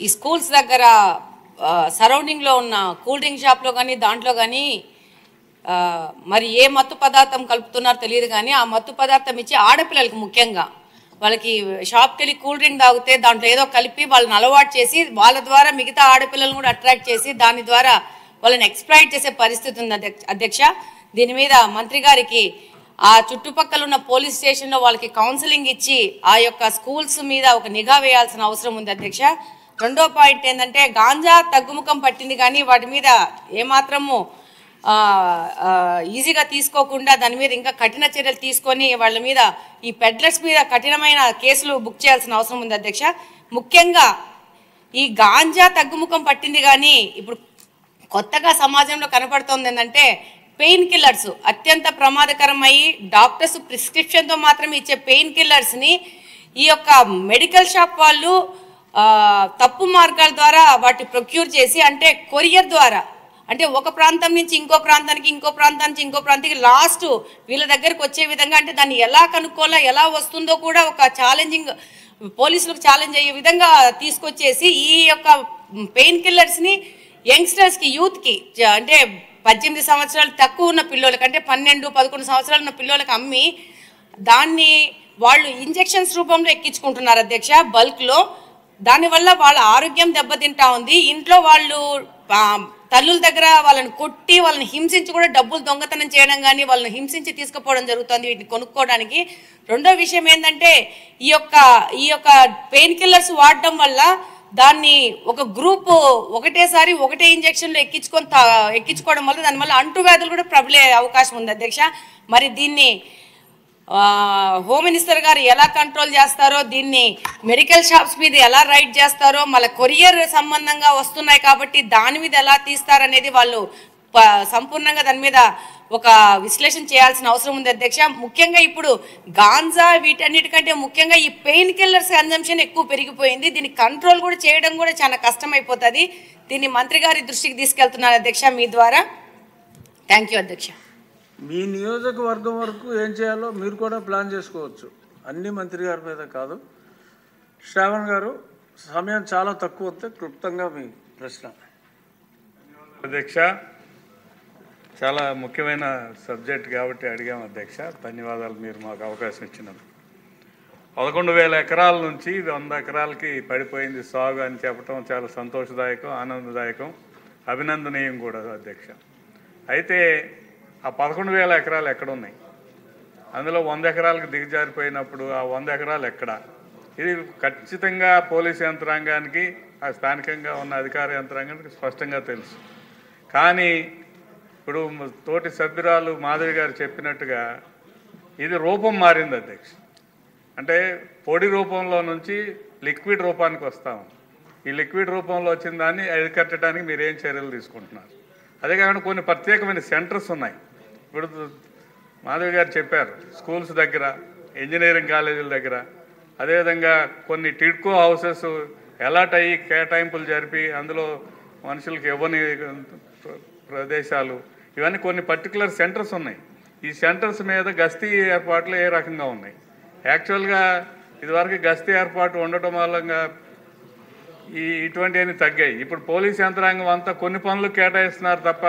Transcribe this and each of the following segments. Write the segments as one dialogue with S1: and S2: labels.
S1: ఈ స్కూల్స్ దగ్గర సరౌండింగ్లో ఉన్న కూల్ డ్రింక్ షాప్లో కానీ దాంట్లో కానీ మరి ఏ మత్తు పదార్థం కలుపుతున్నారో తెలియదు కానీ ఆ మత్తు పదార్థం ఇచ్చి ఆడపిల్లలకు ముఖ్యంగా వాళ్ళకి షాప్కి వెళ్ళి కూల్ డ్రింక్ తాగితే దాంట్లో ఏదో కలిపి వాళ్ళని అలవాటు చేసి వాళ్ళ ద్వారా మిగతా ఆడపిల్లలను కూడా అట్రాక్ట్ చేసి దాని ద్వారా వాళ్ళని ఎక్స్‌ప్లాయిట్ చేసే పరిస్థితి ఉంది అధ్యక్ష. దీని మీద మంత్రి గారికి ఆ చుట్టుపక్కల ఉన్న పోలీస్ స్టేషన్లో వాళ్ళకి కౌన్సిలింగ్ ఇచ్చి ఆ యొక్క స్కూల్స్ మీద ఒక నిఘా వేయాల్సిన అవసరం ఉంది అధ్యక్ష. రెండో పాయింట్ ఏంటంటే గాంజా తగ్గుముఖం పట్టింది కానీ వాటి మీద ఏమాత్రము ఈజీగా తీసుకోకుండా దాని మీద ఇంకా కఠిన చర్యలు తీసుకొని వాళ్ళ మీద ఈ పెడ్లర్స్ మీద కఠినమైన కేసులు బుక్ చేయాల్సిన అవసరం ఉంది అధ్యక్ష. ముఖ్యంగా ఈ గాంజా తగ్గుముఖం పట్టింది కానీ ఇప్పుడు కొత్తగా సమాజంలో కనపడుతోంది ఏంటంటే పెయిన్ కిల్లర్స్ అత్యంత ప్రమాదకరమయ్యి డాక్టర్స్ ప్రిస్క్రిప్షన్తో మాత్రమే ఇచ్చే పెయిన్ కిల్లర్స్ని ఈ యొక్క మెడికల్ షాప్ వాళ్ళు తప్పు మార్గాల ద్వారా వాటి ప్రొక్యూర్ చేసి అంటే కొరియర్ ద్వారా అంటే ఒక ప్రాంతం నుంచి ఇంకో ప్రాంతానికి ఇంకో ప్రాంతానికి ఇంకో ప్రాంతానికి లాస్ట్ వీళ్ళ దగ్గరకు వచ్చే విధంగా అంటే దాన్ని ఎలా కనుక్కోవాలో ఎలా వస్తుందో కూడా ఒక ఛాలెంజింగ్ పోలీసులకు ఛాలెంజ్ అయ్యే విధంగా తీసుకొచ్చేసి ఈ యొక్క పెయిన్ కిల్లర్స్ని యంగ్స్టర్స్కి యూత్కి అంటే 18 సంవత్సరాలు తక్కువ ఉన్న పిల్లలకి అంటే 12-11 సంవత్సరాలు ఉన్న పిల్లలకి అమ్మి దాన్ని వాళ్ళు ఇంజెక్షన్స్ రూపంలో ఎక్కించుకుంటున్నారు అధ్యక్ష బల్క్లో. దానివల్ల వాళ్ళ ఆరోగ్యం దెబ్బతింటా ఉంది. ఇంట్లో వాళ్ళు తల్లుల దగ్గర వాళ్ళని కొట్టి వాళ్ళని హింసించి కూడా డబ్బులు దొంగతనం చేయడం కానీ వాళ్ళని హింసించి తీసుకుపోవడం జరుగుతుంది వీటిని కొనుక్కోవడానికి. రెండో విషయం ఏంటంటే ఈ యొక్క పెయిన్ కిల్లర్స్ వాడడం వల్ల దాన్ని ఒక గ్రూప్ ఒకటేసారి ఒకటే ఇంజెక్షన్లో ఎక్కించుకోవడం వల్ల దానివల్ల అంటువ్యాధులు కూడా ప్రబలే అవకాశం ఉంది అధ్యక్ష. మరి దీన్ని హోమ్ మినిస్టర్ గారు ఎలా కంట్రోల్ చేస్తారో దీన్ని మెడికల్ షాప్స్ మీద ఎలా రైడ్ చేస్తారో మళ్ళీ కొరియర్ సంబంధంగా వస్తున్నాయి కాబట్టి దాని మీద ఎలా తీస్తారనేది వాళ్ళు సంపూర్ణంగా దాని మీద ఒక విశ్లేషణ చేయాల్సిన అవసరం ఉంది అధ్యక్ష. ముఖ్యంగా ఇప్పుడు గాంజా వీటన్నిటికంటే ముఖ్యంగా ఈ పెయిన్ కిల్లర్స్ కన్జంప్షన్ ఎక్కువ పెరిగిపోయింది. దీన్ని కంట్రోల్ కూడా చేయడం కూడా చాలా కష్టమైపోతుంది. దీన్ని మంత్రి గారి దృష్టికి తీసుకెళ్తున్నారు అధ్యక్ష మీ ద్వారా. థ్యాంక్ యూ అధ్యక్ష.
S2: మీ నియోజకవర్గం వరకు ఏం చేయాలో మీరు కూడా ప్లాన్ చేసుకోవచ్చు, అన్ని మంత్రి గారి మీద కాదు. శ్రావణ్ గారు సమయం చాలా తక్కువ వస్తే క్లుప్తంగా మీ ప్రశ్న.
S3: అధ్యక్ష, చాలా ముఖ్యమైన సబ్జెక్ట్ కాబట్టి అడిగాం అధ్యక్ష. ధన్యవాదాలు మీరు మాకు అవకాశం ఇచ్చినందుకు. 11,000 ఎకరాల నుంచి 100 ఎకరాలకి పడిపోయింది సాగు అని చెప్పడం చాలా సంతోషదాయకం, ఆనందదాయకం, అభినందనీయం కూడా అధ్యక్ష. అయితే ఆ 11,000 ఎకరాలు ఎక్కడున్నాయి? అందులో 100 ఎకరాలకు దిగజారిపోయినప్పుడు ఆ 100 ఎకరాలు ఎక్కడ? ఇది ఖచ్చితంగా పోలీసు యంత్రాంగానికి ఆ స్థానికంగా ఉన్న అధికార యంత్రాంగానికి స్పష్టంగా తెలుసు. కానీ ఇప్పుడు తోటి సభ్యురాలు మాధవి గారు చెప్పినట్టుగా ఇది రూపం మారింది అధ్యక్ష. అంటే పొడి రూపంలో నుంచి లిక్విడ్ రూపానికి వస్తాము. ఈ లిక్విడ్ రూపంలో వచ్చిన దాన్ని అరికట్టడానికి మీరు ఏం చర్యలు తీసుకుంటున్నారు? అదే కాకుండా కొన్ని ప్రత్యేకమైన సెంటర్స్ ఉన్నాయి. ఇప్పుడు మాధవి గారు చెప్పారు స్కూల్స్ దగ్గర, ఇంజనీరింగ్ కాలేజీల దగ్గర, అదేవిధంగా కొన్ని టిడ్కో హౌసెస్ అలాట్ అయ్యి కేటాయింపులు జరిపి అందులో మనుషులకు ఇవ్వని ప్రదేశాలు, ఇవన్నీ కొన్ని పర్టికులర్ సెంటర్స్ ఉన్నాయి. ఈ సెంటర్స్ మీద గస్తీ ఏర్పాట్లు ఏ రకంగా ఉన్నాయి? యాక్చువల్గా ఇదివరకు గస్తీ ఏర్పాటు ఉండటం మూలంగా ఇటువంటివన్నీ తగ్గాయి. ఇప్పుడు పోలీస్ యంత్రాంగం అంతా కొన్ని పనులు కేటాయిస్తున్నారు తప్ప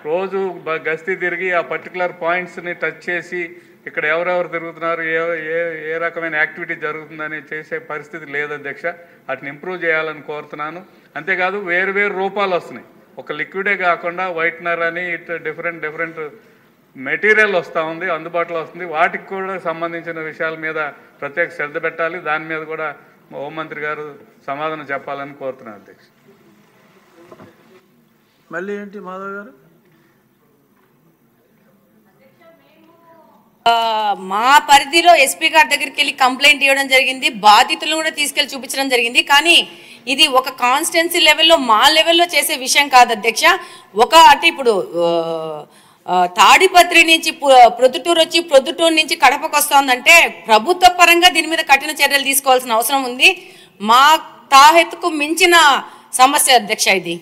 S3: రోజు గస్తీ తిరిగి ఆ పర్టికులర్ పాయింట్స్ని టచ్ చేసి ఇక్కడ ఎవరెవరు తిరుగుతున్నారు, ఏ రకమైన యాక్టివిటీ జరుగుతుందని చేసే పరిస్థితి లేదు అధ్యక్ష. వాటిని ఇంప్రూవ్ చేయాలని కోరుతున్నాను. అంతేకాదు వేరు వేరు రూపాలు వస్తున్నాయి. ఒక లిక్విడే కాకుండా వైట్నర్ అని డిఫరెంట్ మెటీరియల్ వస్తూ ఉంది, అందుబాటులో వస్తుంది. వాటికి కూడా సంబంధించిన విషయాల మీద ప్రత్యేక శ్రద్ధ పెట్టాలి. దాని మీద కూడా హోంమంత్రి గారు సమాధానం చెప్పాలని కోరుతున్నాను అధ్యక్ష.
S2: మళ్ళీ ఏంటి మాధవ్ గారు?
S1: మా పరిధిలో ఎస్పీ గారి దగ్గరికి వెళ్ళి కంప్లైంట్ ఇవ్వడం జరిగింది, బాధితులను కూడా తీసుకెళ్లి చూపించడం జరిగింది. కానీ ఇది ఒక కాన్స్టిట్యున్సీ లెవెల్లో మా లెవెల్లో చేసే విషయం కాదు అధ్యక్ష. అంటే ఇప్పుడు తాడిపత్రి నుంచి ప్రొద్దుటూరు వచ్చి ప్రొద్దుటూరు నుంచి కడపకు వస్తుందంటే ప్రభుత్వ పరంగా దీని మీద కఠిన చర్యలు తీసుకోవాల్సిన అవసరం ఉంది. మా తాహెత్తుకు మించిన సమస్య అధ్యక్ష ఇది.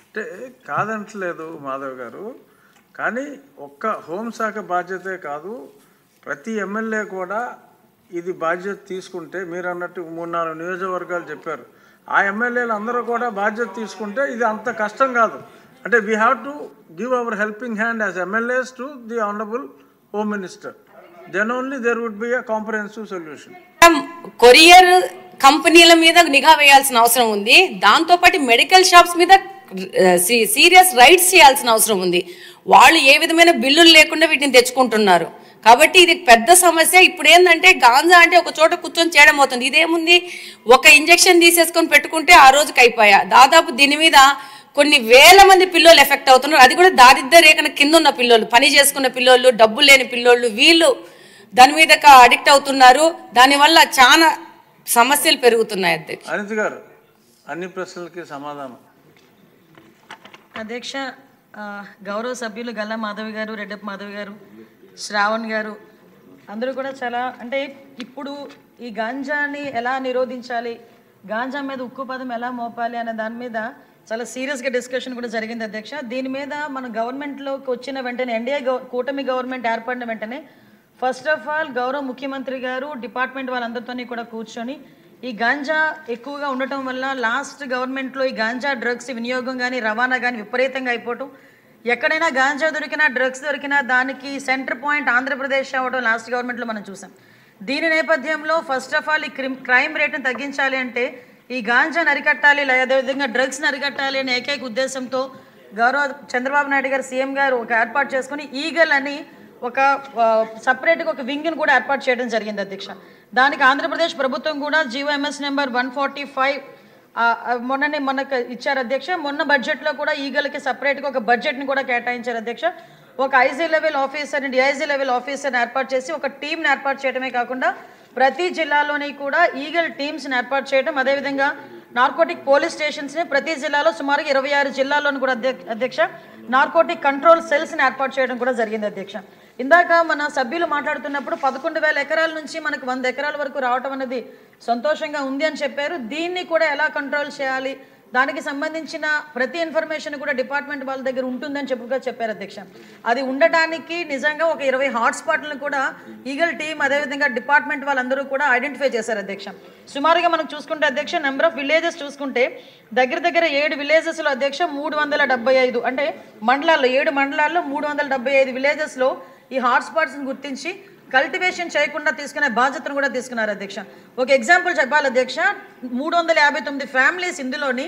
S2: అంటే కాదంటలేదు మాధవ్ గారు, కానీ ఒక్క హోంశాఖ బాధ్యతే కాదు, ప్రతి ఎమ్మెల్యే కూడా ఇది బాధ్యత తీసుకుంటే, మీరు అన్నట్టు 3-4 నియోజకవర్గాలు చెప్పారు, ఆ ఎమ్మెల్యేలు అందరూ కూడా బాధ్యత తీసుకుంటే ఇది అంత కష్టం కాదు. అంటే we have to give our helping hand as MLAs to the honourable home minister. Then only there would be a comprehensive solution.
S1: Courier కంపెనీల మీద నిఘా వేయాల్సిన అవసరం ఉంది. దాంతోపాటు మెడికల్ షాప్స్ మీద సీరియస్ రైట్స్ చేయాల్సిన అవసరం ఉంది. వాళ్ళు ఏ విధమైన బిల్లులు లేకుండా వీటిని తెచ్చుకుంటున్నారు. కాబట్టి ఇది పెద్ద సమస్య. ఇప్పుడు ఏంటంటే గాంజా అంటే ఒక చోట కూర్చొని చేయడం అవుతుంది. ఇదేముంది, ఒక ఇంజెక్షన్ తీసేసుకొని పెట్టుకుంటే ఆ రోజుకి అయిపోయా. దాదాపు దీని మీద కొన్ని వేల మంది పిల్లలు ఎఫెక్ట్ అవుతున్నారు. అది కూడా దారిద్ర్య రేఖన కింద ఉన్న పిల్లలు, పని చేసుకున్న పిల్లలు, డబ్బు లేని పిల్లోళ్ళు, వీళ్ళు దాని మీద అడిక్ట్ అవుతున్నారు. దానివల్ల చాలా సమస్యలు పెరుగుతున్నాయి. అధ్యక్ష
S2: అనిత గారు, అన్ని ప్రశ్నలకి సమాధానం.
S4: అధ్యక్ష, గౌరవ సభ్యులు గల్లా మాధవి గారు, రెడ్డప్ప మాధవి గారు, శ్రావణ్ గారు అందరూ కూడా చాలా, అంటే ఇప్పుడు ఈ గాంజాని ఎలా నిరోధించాలి, గాంజా మీద ఉక్కు పదం ఎలా మోపాలి అనే దాని మీద చాలా సీరియస్గా డిస్కషన్ కూడా జరిగింది అధ్యక్ష. దీని మీద మన గవర్నమెంట్లోకి వచ్చిన వెంటనే, ఎన్డీఏ కూటమి గవర్నమెంట్ ఏర్పడిన వెంటనే ఫస్ట్ ఆఫ్ ఆల్ గౌరవ ముఖ్యమంత్రి గారు డిపార్ట్మెంట్ వాళ్ళందరితోని కూడా కూర్చొని ఈ గాంజా ఎక్కువగా ఉండటం వల్ల లాస్ట్ గవర్నమెంట్లో ఈ గాంజా డ్రగ్స్ వినియోగం కానీ రవాణా కానీ విపరీతంగా అయిపోవటం, ఎక్కడైనా గాంజా దొరికినా డ్రగ్స్ దొరికినా దానికి సెంటర్ పాయింట్ ఆంధ్రప్రదేశ్ అవ్వడం లాస్ట్ గవర్నమెంట్లో మనం చూసాం. దీని నేపథ్యంలో ఫస్ట్ ఆఫ్ ఆల్ ఈ క్రైమ్ రేట్ని తగ్గించాలి అంటే ఈ గాంజాని అరికట్టాలి, అదేవిధంగా డ్రగ్స్ని అరికట్టాలి అనే ఏకైక ఉద్దేశంతో గౌరవ చంద్రబాబు నాయుడు గారు సీఎం గారు ఒక ఏర్పాటు చేసుకుని ఈగల్ అని ఒక సపరేట్గా ఒక వింగ్ని కూడా ఏర్పాటు చేయడం జరిగింది అధ్యక్ష. దానికి ఆంధ్రప్రదేశ్ ప్రభుత్వం కూడా GOMS నెంబర్ 145 మనకు ఇచ్చారు అధ్యక్ష. మొన్న బడ్జెట్లో కూడా ఈగల్కి సపరేట్గా ఒక బడ్జెట్ని కూడా కేటాయించారు అధ్యక్ష. ఒక IG level officer, DIG level ఆఫీసర్ని ఏర్పాటు చేసి ఒక టీంని ఏర్పాటు చేయడమే కాకుండా ప్రతి జిల్లాలోని కూడా ఈగల్ టీమ్స్ని ఏర్పాటు చేయడం, అదేవిధంగా నార్కోటిక్ పోలీస్ స్టేషన్స్ని ప్రతి జిల్లాలో సుమారుగా 26 జిల్లాల్లోనూ కూడా అధ్యక్ష నార్కోటిక్ కంట్రోల్ సెల్స్ని ఏర్పాటు చేయడం కూడా జరిగింది అధ్యక్ష. ఇందాక మన సభ్యులు మాట్లాడుతున్నప్పుడు 11,000 ఎకరాల నుంచి మనకు 100 ఎకరాల వరకు రావటం అనేది సంతోషంగా ఉంది అని చెప్పారు. దీన్ని కూడా ఎలా కంట్రోల్ చేయాలి, దానికి సంబంధించిన ప్రతి ఇన్ఫర్మేషన్ కూడా డిపార్ట్మెంట్ వాళ్ళ దగ్గర ఉంటుందని చెప్పారు అధ్యక్ష. అది ఉండటానికి నిజంగా ఒక 20 హాట్స్పాట్లను కూడా ఈగల్ టీం అదేవిధంగా డిపార్ట్మెంట్ వాళ్ళందరూ కూడా ఐడెంటిఫై చేశారు అధ్యక్ష. సుమారుగా మనం చూసుకుంటే అధ్యక్ష నెంబర్ ఆఫ్ విలేజెస్ చూసుకుంటే దగ్గర 7 విలేజెస్లో అధ్యక్ష 375, అంటే మండలాల్లో 7 మండలాల్లో 375 విలేజెస్లో ఈ హాట్స్పాట్స్ని గుర్తించి కల్టివేషన్ చేయకుండా తీసుకునే బాధ్యతను కూడా తీసుకున్నారు అధ్యక్ష. ఒక ఎగ్జాంపుల్ చెప్పాలి అధ్యక్ష, 359 ఫ్యామిలీస్ ఇందులోని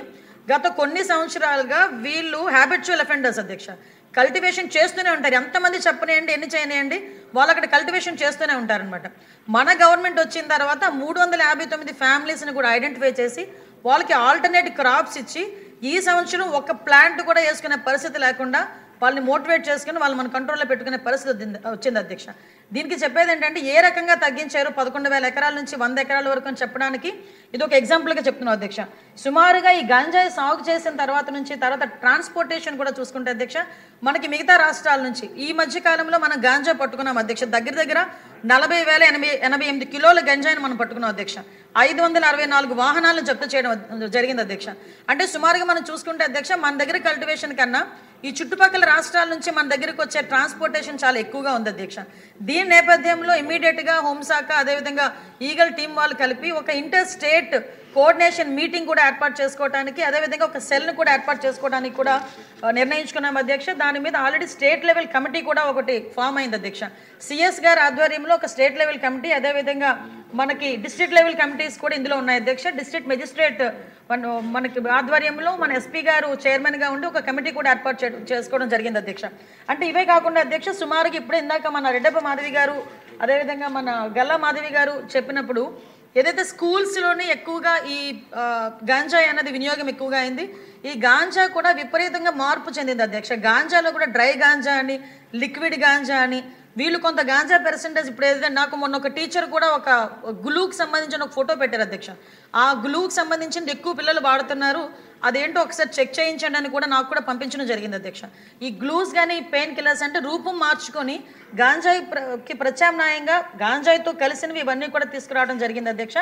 S4: గత కొన్ని సంవత్సరాలుగా వీళ్ళు హ్యాబిచువల్ అఫెండర్స్ అధ్యక్ష. కల్టివేషన్ చేస్తూనే ఉంటారు. ఎంతమంది చెప్పనేయండి, ఎన్ని చేయనియండి, వాళ్ళు అక్కడ కల్టివేషన్ చేస్తూనే ఉంటారనమాట. మన గవర్నమెంట్ వచ్చిన తర్వాత 359 ఫ్యామిలీస్ని కూడా ఐడెంటిఫై చేసి వాళ్ళకి ఆల్టర్నేట్ క్రాప్స్ ఇచ్చి ఈ సంవత్సరం ఒక ప్లాంట్ కూడా వేసుకునే పరిస్థితి లేకుండా వాళ్ళని మోటివేట్ చేసుకుని వాళ్ళు మన కంట్రోల్లో పెట్టుకునే పరిస్థితి వచ్చింది అధ్యక్ష. దీనికి చెప్పేది ఏంటంటే ఏ రకంగా తగ్గించారు 11,000 ఎకరాల నుంచి 100 ఎకరాల వరకు అని చెప్పడానికి ఇది ఒక ఎగ్జాంపుల్గా చెప్తున్నాం అధ్యక్ష. సుమారుగా ఈ గంజాయి సాగు చేసిన తర్వాత ట్రాన్స్పోర్టేషన్ కూడా చూసుకుంటే అధ్యక్ష మనకి మిగతా రాష్ట్రాల నుంచి ఈ మధ్య కాలంలో మనం గాంజా పట్టుకున్నాం అధ్యక్ష. దగ్గర 40,088 కిలోల గంజాయిని మనం పట్టుకున్నాం అధ్యక్ష. 564 వాహనాలను జప్తు చేయడం జరిగింది అధ్యక్ష. అంటే సుమారుగా మనం చూసుకుంటే అధ్యక్ష మన దగ్గర కల్టివేషన్ కన్నా ఈ చుట్టుపక్కల రాష్ట్రాల నుంచి మన దగ్గరికి వచ్చే ట్రాన్స్పోర్టేషన్ చాలా ఎక్కువగా ఉంది అధ్యక్ష. దీని నేపథ్యంలో ఇమీడియట్గా హోంశాఖ అదేవిధంగా ఈగల్ టీం వాళ్ళు కలిపి ఒక ఇంటర్ స్టేట్ కోఆర్డినేషన్ మీటింగ్ కూడా ఏర్పాటు చేసుకోవడానికి అదేవిధంగా ఒక సెల్ను కూడా ఏర్పాటు చేసుకోవడానికి కూడా నిర్ణయించుకున్నాం అధ్యక్ష. దాని మీద ఆల్రెడీ స్టేట్ లెవెల్ కమిటీ కూడా ఒకటి ఫామ్ అయింది అధ్యక్ష. సిఎస్ గారి ఆధ్వర్యంలో ఒక స్టేట్ లెవెల్ కమిటీ అదేవిధంగా మనకి డిస్ట్రిక్ట్ లెవెల్ కమిటీస్ కూడా ఇందులో ఉన్నాయి అధ్యక్ష. డిస్ట్రిక్ట్ మెజిస్ట్రేట్ మనకి ఆధ్వర్యంలో మన ఎస్పీ గారు చైర్మన్గా ఉండి ఒక కమిటీ కూడా ఏర్పాటు చేసుకోవడం జరిగింది అధ్యక్ష. అంటే ఇవే కాకుండా అధ్యక్ష సుమారుగా ఇప్పుడే ఇందాక మన రెడ్డప్ప మాధవి గారు అదేవిధంగా మన గల్లా మాధవి గారు చెప్పినప్పుడు ఏదైతే స్కూల్స్లోని ఎక్కువగా ఈ గాంజా అన్నది వినియోగం ఎక్కువగా అయింది, ఈ గాంజా కూడా విపరీతంగా మార్పు చెందింది అధ్యక్ష. గాంజాలో కూడా డ్రై గాంజా అని లిక్విడ్ గాంజా అని వీళ్ళు కొంత గాంజా పర్సెంటేజ్ ఇప్పుడు ఏదైతే నాకు మొన్న ఒక టీచర్ కూడా ఒక గ్లూకి సంబంధించిన ఒక ఫోటో పెట్టారు అధ్యక్ష. ఆ గ్లూకి సంబంధించిన ఎక్కువ పిల్లలు వాడుతున్నారు, అదేంటో ఒకసారి చెక్ చేయించండి అని కూడా నాకు కూడా పంపించడం జరిగింది అధ్యక్ష. ఈ గ్లూస్ కానీ పెయిన్ కిల్లర్స్ అంటే రూపం మార్చుకొని గాంజాయికి ప్రత్యామ్నాయంగా గాంజాయితో కలిసినవి ఇవన్నీ కూడా తీసుకురావడం జరిగింది అధ్యక్ష.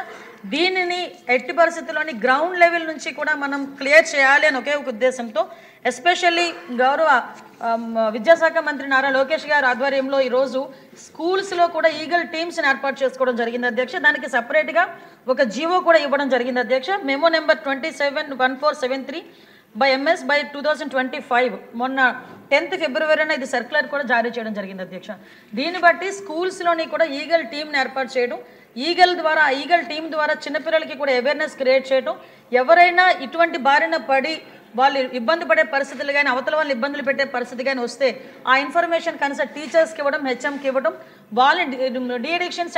S4: దీనిని ఎట్టి పరిస్థితుల్లోని గ్రౌండ్ లెవెల్ నుంచి కూడా మనం క్లియర్ చేయాలి అని ఒకే ఒక ఉద్దేశంతో ఎస్పెషల్లీ గౌరవ విద్యాశాఖ మంత్రి నారా లోకేష్ గారు ఆధ్వర్యంలో ఈరోజు స్కూల్స్లో కూడా ఈగల్ టీమ్స్ని ఏర్పాటు చేసుకోవడం జరిగింది అధ్యక్ష. దానికి సపరేట్గా ఒక జీవో కూడా ఇవ్వడం జరిగింది అధ్యక్ష. Memo number 271473 by MS by 2025 మొన్న 10th ఫిబ్రవరిన ఇది సర్క్యులర్ కూడా జారీ చేయడం జరిగింది అధ్యక్ష. దీన్ని బట్టి స్కూల్స్లోని కూడా ఈగల్ టీమ్ని ఏర్పాటు చేయడం, ఈగల్ టీం ద్వారా చిన్నపిల్లలకి కూడా అవేర్నెస్ క్రియేట్ చేయడం, ఎవరైనా ఇటువంటి బారిన పడి వాళ్ళు ఇబ్బంది పడే పరిస్థితులు కానీ అవతల వాళ్ళు ఇబ్బందులు పెట్టే పరిస్థితి కానీ వస్తే ఆ ఇన్ఫర్మేషన్ కన్సర్ట్ టీచర్స్కి ఇవ్వడం, HMకి ఇవ్వడం, వాళ్ళని డీ అడిక్షన్